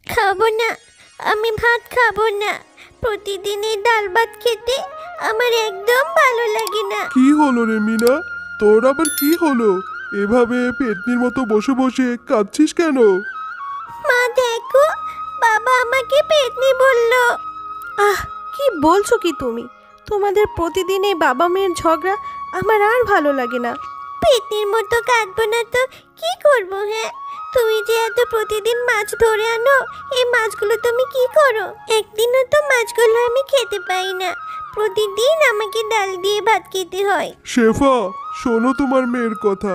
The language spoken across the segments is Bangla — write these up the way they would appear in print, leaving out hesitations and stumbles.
খাবো না, আমি ভাত খাবো না। প্রতিদিন এই ডাল ভাত খেতে আমার একদম ভালো লাগে না। কি হলো রে মিনা, তোর আবার কি হলো? এভাবে পেটনির মতো বসে বসে কাঁদছিস কেন? মা দেখো, বাবা আমাকে পেতনি বললো। কি বলছো কি তুমি? তোমাদের প্রতিদিন এই বাবা মেয়ের ঝগড়া আমার আর ভালো লাগে না। পেতনির মতো কাঁদবো না তো কি করবো? হ্যাঁ, তুমি যে এত প্রতিদিন মাছ ধরে আনো, এই মাছগুলো তুমি কি করো? একদিনও তো মাছগুলো আমি খেতে পাই না। প্রতিদিন আমাকে ডাল দিয়ে ভাত খেতে হয়। শেফা, শোনো তোমার মেয়ের কথা।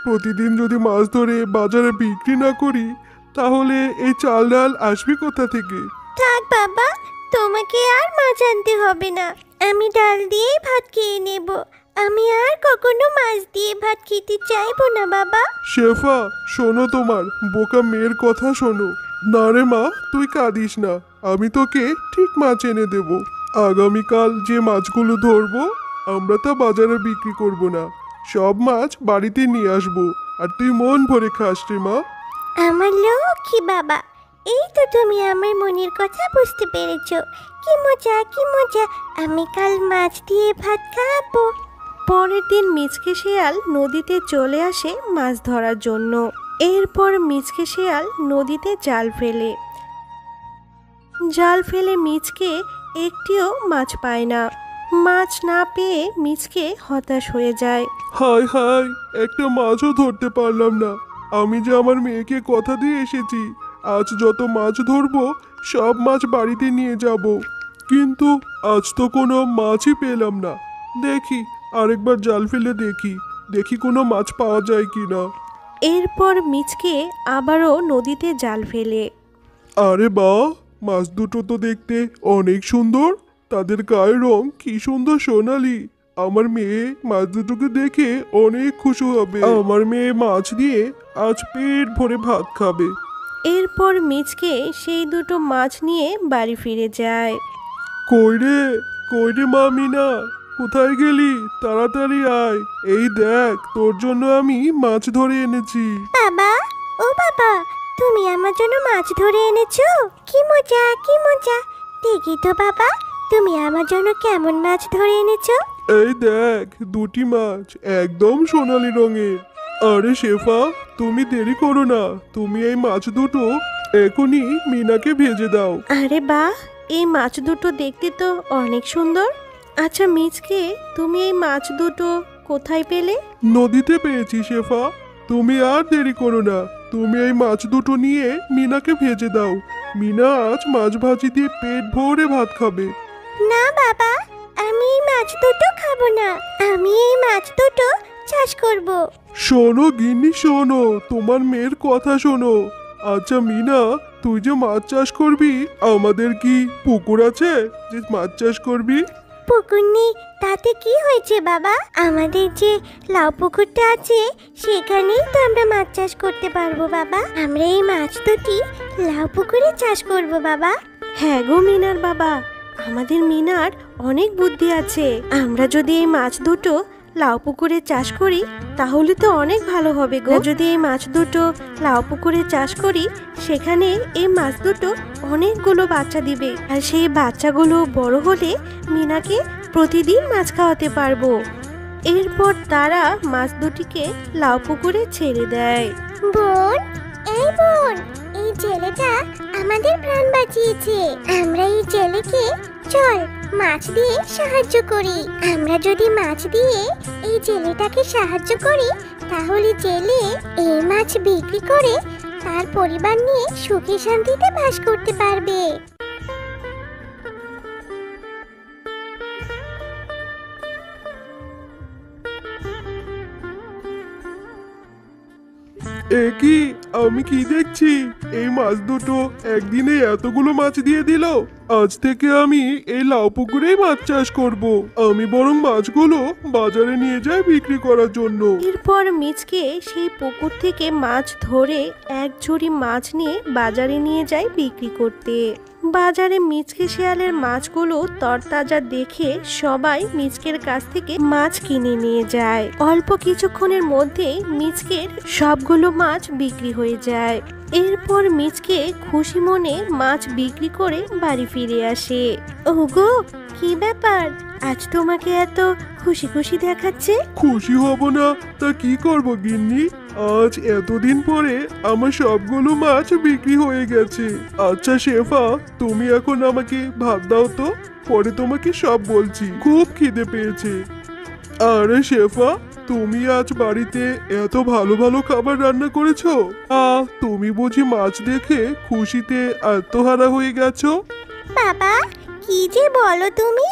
প্রতিদিন যদি মাছ ধরে বাজারে বিক্রি না করি, তাহলে এই চাল ডাল আসবে কোথা থেকে? থাক বাবা, তোমাকে আর মাছ আনতে হবে না। আমি ডাল দিয়ে ভাত খেয়ে নেব। আমি আর কখনো মাছ দিয়ে ভাত খেতে চাইবো না বাবা। শেফা, শোনো তোমার বোকা মেয়ের কথা শোনো। না রে মা, তুই কাঁদিস না, আমি তোকে ঠিক মাছ এনে দেব। আগামীকাল যে মাছগুলো ধরবো, আমরা তা বাজারে বিক্রি করব না, সব মাছ বাড়িতে নিয়ে আসবো, আর তুই মন ভরে খাস রে মা। আমার লক্ষ্মী বাবা, এই তো তুমি আমার মনের কথা বুঝতে পেরেছো। কি মজা, কি মজা, আমি কাল মাছ দিয়ে ভাত খাবো। পরের দিন মিচকে শিয়াল নদীতে চলে আসে মাছ ধরার জন্য। এরপর মিচকে শিয়াল নদীতে জাল ফেলে মিচকে একটিও মাছ পায় না। মাছ না পেয়ে মিচকে হতাশ হয়ে যায়। হায় হায়, একটা মাছও ধরতে পারলাম না। আমি যে আমার মেয়েকে কথা দিয়ে এসেছি, আজ যত মাছ ধরবো সব মাছ বাড়িতে নিয়ে যাব, কিন্তু আজ তো কোনো মাছই পেলাম না। দেখি আরেকবার জাল ফেলে দেখি কোনো মাছ পাওয়া যায় কি না। এরপর মিচকে আবারও নদীতে জাল ফেলে। আরে বাহ, মাছ দুটো তো দেখতে অনেক সুন্দর, তাদের গায়ের রং কি সুন্দর সোনালি। আমার মেয়ে মাছ দুটোকে দেখে অনেক খুশি হবে। আমার মেয়ে মাছ দিয়ে আজ পেট ভরে ভাত খাবে। এরপর মিচকে সেই দুটো মাছ নিয়ে বাড়ি ফিরে যায়। কই রে মা মিনা, কোথায় গেলি? তাড়াতাড়ি আয়, এই দেখ তোর জন্য আমি মাছ ধরে এনেছি। বাবা, ও বাবা, তুমি আমার জন্য মাছ ধরে এনেছো? কি মজা, কি মজা। দেখি তো বাবা, তুমি আমার জন্য কেমন মাছ ধরে এনেছো? এই দেখ, দুটি মাছ একদম সোনালী রঙের। আরে শেফা, তুমি দেরি করো না, তুমি এই মাছ দুটো এখনই মিনাকে ভেজে দাও। আরে বাহ, এই মাছ দুটো দেখতে তো অনেক সুন্দর। আচ্ছা মিচকে, তুমি এই মাছ দুটো কোথায় পেলে? নদীতে পেয়েছি শেফা, তুমি আর দেরি করো না, তুমি এই মাছ দুটো নিয়ে মিনাকে ভেজে দাও। মিনা আজ মাছ ভাজি দিয়ে পেট ভরে ভাত খাবে। না বাবা, আমি এই মাছ দুটো খাবো না। আমি এই মাছ দুটো চাষ করব। শোনো গিন্নি, শোনো, তোমার মেয়ের কথা শোনো। আচ্ছা মিনা, তুই যে মাছ চাষ করবি, আমাদের কি পুকুর আছে যে মাছ চাষ করবি? পুকুর নেই তাতে কি হয়েছে বাবা? আমাদের যে লাউ পুকুরটা আছে সেখানেই তো আমরা মাছ চাষ করতে পারবো বাবা। আমরা এই মাছ দুটি লাউ পুকুরে চাষ করব বাবা। হ্যাঁ গো মিনার বাবা, আমাদের মিনার অনেক বুদ্ধি আছে। আমরা যদি এই মাছ দুটো লাউ পুকুরে চাষ করি তাহলে তো অনেক ভালো হবে গো। যদি এই মাছ দুটো লাউ পুকুরে চাষ করি, সেখানে এই মাছ দুটো অনেকগুলো বাচ্চা দিবে, আর সেই বাচ্চাগুলো বড় হলে মিনাকে প্রতিদিন মাছ খাওয়াতে পারবো। এরপর তারা মাছ দুটিকে লাউ পুকুরে ছেড়ে দেয়। বোন, এই বোন, এই ছেলেটা আমাদের প্রাণ বাঁচিয়েছে। আমরা এই ছেলেকে চল মাছ দিয়ে সাহায্য করি। আমরা যদি মাছ দিয়ে এই ছেলেটাকে সাহায্য করি, তাহলে ছেলে এই মাছ বিক্রি করে তার পরিবার নিয়ে সুখে শান্তিতে বাস করতে পারবে। কি আমি কি দেখছি, এই মাছ দুটো একদিনে এতগুলো মাছ দিয়ে দিল। আজ থেকে আমি এই লাউ পুকুরেই মাছ চাষ করব। আমি বরং মাছগুলো বাজারে নিয়ে যাই বিক্রি করার জন্য। এরপর মিচকে সেই পুকুর থেকে মাছ ধরে এক ঝুড়ি মাছ নিয়ে বাজারে নিয়ে যায় বিক্রি করতে। বাজারে মিচকে শিয়ালের মাছগুলো তরতাজা দেখে সবাই মিচকের কাছ থেকে মাছ কিনে নিয়ে যায়। অল্প কিছুক্ষণের মধ্যেই মিচকের সবগুলো মাছ বিক্রি হয়ে যায়। এরপর মিচকে খুশি মনে মাছ বিক্রি করে বাড়ি ফিরে আসে। ওগো, কি ব্যাপার, আজ তোমাকে এত খুশি খুশি দেখাচ্ছে? খুশি হব না তা কি করব গিন্নি? আজ এতদিন পরে আমার সবগুলো মাছ বিক্রি হয়ে গেছে। আচ্ছা শেফা, তুমি এখন আমাকে ভাত দাও তো, পরে তোমাকে সব বলছি। খুব খিদে পেয়েছে। আরে শেফা, তুমি আজ বাড়িতে এত ভালো ভালো খাবার রান্না করেছো? তুমি বুঝি মাছ দেখে খুশিতে আত্মহারা হয়ে গেছো? বাবা, কি যে বলো তুমি!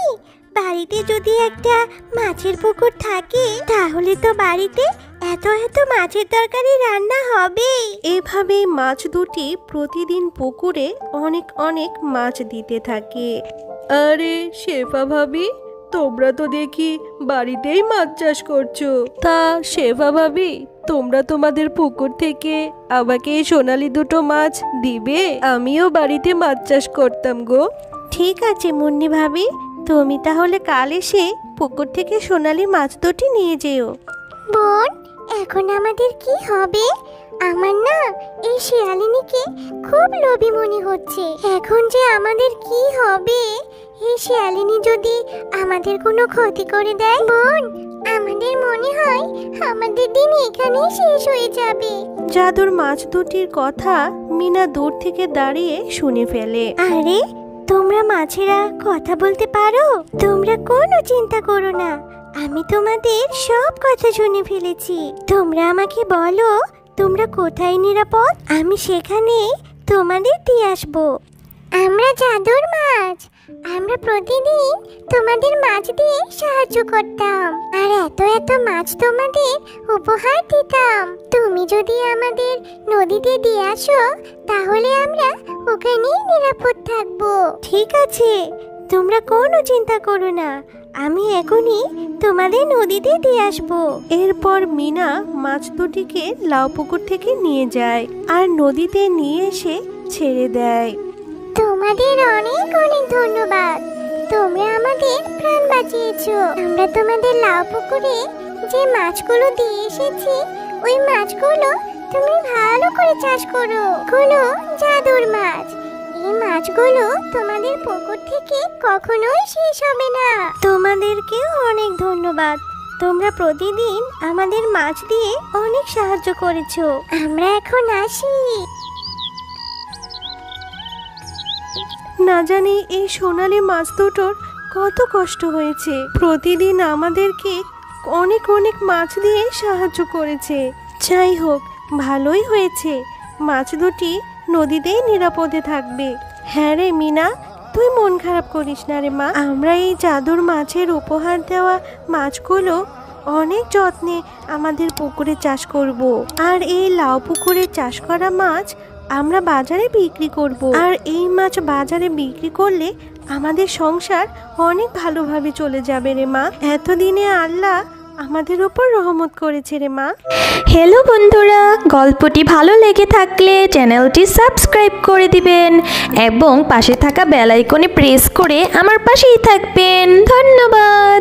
বাড়িতে যদি একটা মাছের পুকুর থাকে তাহলে তো বাড়িতে এত এত মাছের তরকারি রান্না হবে। এভাবেই মাছ দুটি প্রতিদিন পুকুরে অনেক অনেক মাছ দিতে থাকে। আরে শেফা ভাবি, তোমরা তো দেখি বাড়িতেই মাছ চাষ করছো। তা শেফা ভাবি, তোমরা তোমাদের পুকুর থেকে আমাকে এই সোনালি দুটো মাছ দিবে? আমিও বাড়িতে মাছ চাষ করতাম গো। ঠিক আছে মুন্নি ভাবি, তুমি তাহলে কাল এসে পুকুর থেকে সোনালি মাছ দুটি নিয়ে যেও। বোন, এখন আমাদের কি হবে? আমার না এই শিয়ালিনীকে খুব লোভী মনে হচ্ছে। এখন যে আমাদের কি হবে? এই শিয়ালিনী যদি আমাদের কোনো ক্ষতি করে দেয়, বোন, আমাদের মনে হয় আমাদের দিন এখানেই শেষ হয়ে যাবে। জাদুর মাছ দুটির কথা মিনা দূর থেকে দাঁড়িয়ে শুনে ফেলে। আরে, তোমরা মাছেরা কথা বলতে পারো? তোমরা কোনো চিন্তা করো না, আমি তোমাদের সব কথা শুনে ফেলেছি। তোমরা আমাকে বলো তোমরা কোথায় নিরাপদ, আমি সেখানে তোমাদের দিয়ে আসবো। আমরা জাদুর মাছ, আমরা প্রতিদিন তোমাদের মাছ দিয়ে সাহায্য করতাম আর এত এত মাছ তোমাদের উপহার দিতাম। তুমি যদি আমাদের নদীতে দিয়ে আসো তাহলে আমরা ওখানেই নিরাপদ থাকবো। ঠিক আছে, তোমরা কোনো চিন্তা করো না, আমি এখনই তোমাদের নদীতে দিয়ে আসবো। এরপর মিনা মাছ দুটিকে লাউ পুকুর থেকে নিয়ে যায় আর নদীতে নিয়ে এসে ছেড়ে দেয়। তোমাদের অনেক অনেক ধন্যবাদ, তোমরা আমাদের প্রাণ বাঁচিয়েছো। আমরা তোমাদের লাউ পুকুরে যে মাছগুলো দিয়ে এসেছি ওই মাছগুলো তুমি ভালো করে চাষ করো। গুলো জাদুর মাছ, এই মাছগুলো তোমাদের পুকুর থেকে কখনোই শেষ হবে না। তোমাদেরকেও অনেক ধন্যবাদ, তোমরা প্রতিদিন আমাদের মাছ দিয়ে অনেক সাহায্য করেছো। আমরা এখন আসি। না জানি এই সোনালি মাছ দুটোর কত কষ্ট হয়েছে, প্রতিদিন আমাদেরকে অনেক অনেক মাছ দিয়ে সাহায্য করেছে। যাই হোক, ভালোই হয়েছে, মাছ দুটি নদীতেই নিরাপদে থাকবে। হ্যাঁ রে মিনা, তুই মন খারাপ করিস না রে মা। আমরা এই জাদুর মাছের উপহার দেওয়া মাছগুলো অনেক যত্নে আমাদের পুকুরে চাষ করব। আর এই লাউ পুকুরে চাষ করা মাছ আমরা বাজারে বিক্রি করব। আর এই মাছ বাজারে বিক্রি করলে আমাদের সংসার অনেক ভালোভাবে চলে যাবে রে মা। এতদিনে আল্লাহ আমাদের উপর রহমত করেছে রে মা। হ্যালো বন্ধুরা, গল্পটি ভালো লেগে থাকলে চ্যানেলটি সাবস্ক্রাইব করে দিবেন এবং পাশে থাকা বেল আইকনে প্রেস করে আমার পাশেই থাকবেন। ধন্যবাদ।